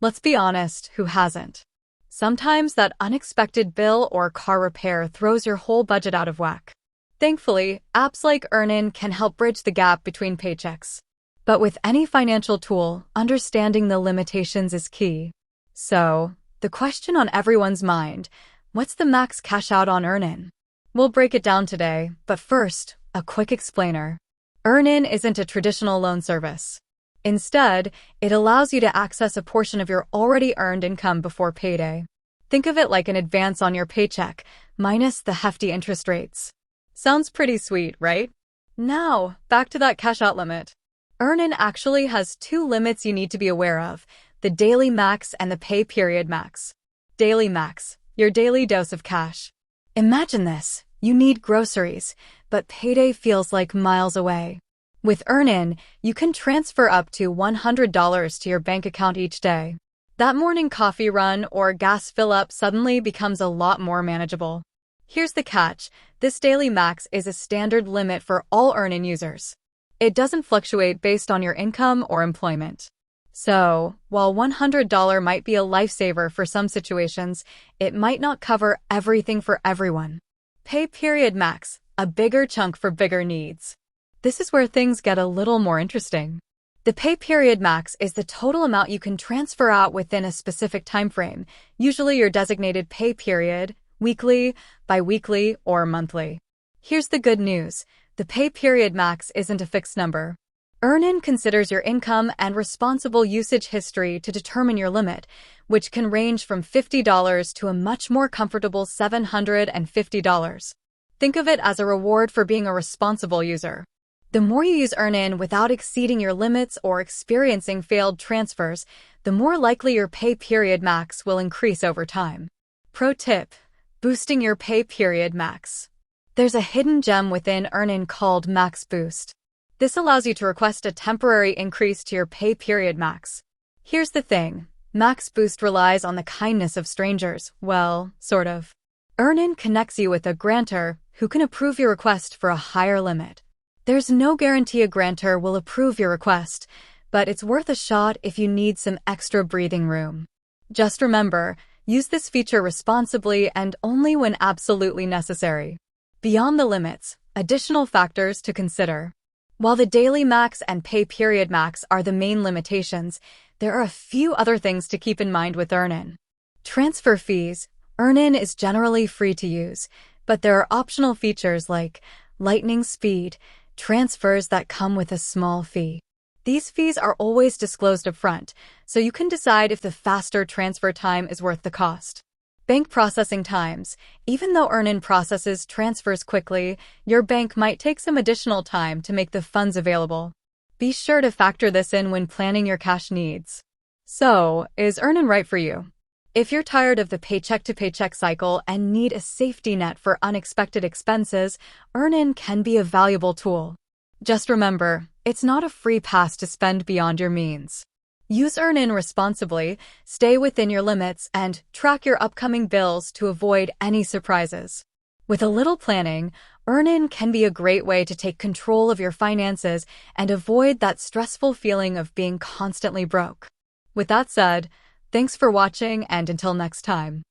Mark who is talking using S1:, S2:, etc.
S1: Let's be honest, who hasn't? Sometimes that unexpected bill or car repair throws your whole budget out of whack. Thankfully, apps like EarnIn can help bridge the gap between paychecks. But with any financial tool, understanding the limitations is key. So, the question on everyone's mind, what's the max cash out on EarnIn? We'll break it down today, but first, a quick explainer. EarnIn isn't a traditional loan service. Instead, it allows you to access a portion of your already earned income before payday. Think of it like an advance on your paycheck, minus the hefty interest rates. Sounds pretty sweet, right? Now, back to that cash out limit. EarnIn actually has two limits you need to be aware of, the daily max and the pay period max. Daily max, your daily dose of cash. Imagine this, you need groceries, but payday feels like miles away. With EarnIn, you can transfer up to $100 to your bank account each day. That morning coffee run or gas fill-up suddenly becomes a lot more manageable. Here's the catch, this daily max is a standard limit for all EarnIn users. It doesn't fluctuate based on your income or employment. So, while $100 might be a lifesaver for some situations, it might not cover everything for everyone. Pay period max, a bigger chunk for bigger needs. This is where things get a little more interesting. The pay period max is the total amount you can transfer out within a specific time frame, usually your designated pay period, weekly, bi-weekly, or monthly. Here's the good news. The pay period max isn't a fixed number. EarnIn considers your income and responsible usage history to determine your limit, which can range from $50 to a much more comfortable $750. Think of it as a reward for being a responsible user. The more you use EarnIn without exceeding your limits or experiencing failed transfers, the more likely your pay period max will increase over time. Pro tip: boosting your pay period max. There's a hidden gem within EarnIn called Max Boost. This allows you to request a temporary increase to your pay period max. Here's the thing, Max Boost relies on the kindness of strangers, well, sort of. EarnIn connects you with a grantor who can approve your request for a higher limit. There's no guarantee a grantor will approve your request, but it's worth a shot if you need some extra breathing room. Just remember, use this feature responsibly and only when absolutely necessary. Beyond the limits, additional factors to consider. While the daily max and pay period max are the main limitations, there are a few other things to keep in mind with EarnIn. Transfer fees. EarnIn is generally free to use, but there are optional features like lightning speed, transfers that come with a small fee. These fees are always disclosed upfront, so you can decide if the faster transfer time is worth the cost. Bank processing times. Even though EarnIn processes transfers quickly, your bank might take some additional time to make the funds available. Be sure to factor this in when planning your cash needs. So, is EarnIn right for you? If you're tired of the paycheck-to-paycheck cycle and need a safety net for unexpected expenses, EarnIn can be a valuable tool. Just remember, it's not a free pass to spend beyond your means. Use EarnIn responsibly, stay within your limits, and track your upcoming bills to avoid any surprises. With a little planning, EarnIn can be a great way to take control of your finances and avoid that stressful feeling of being constantly broke. With that said, thanks for watching, and until next time.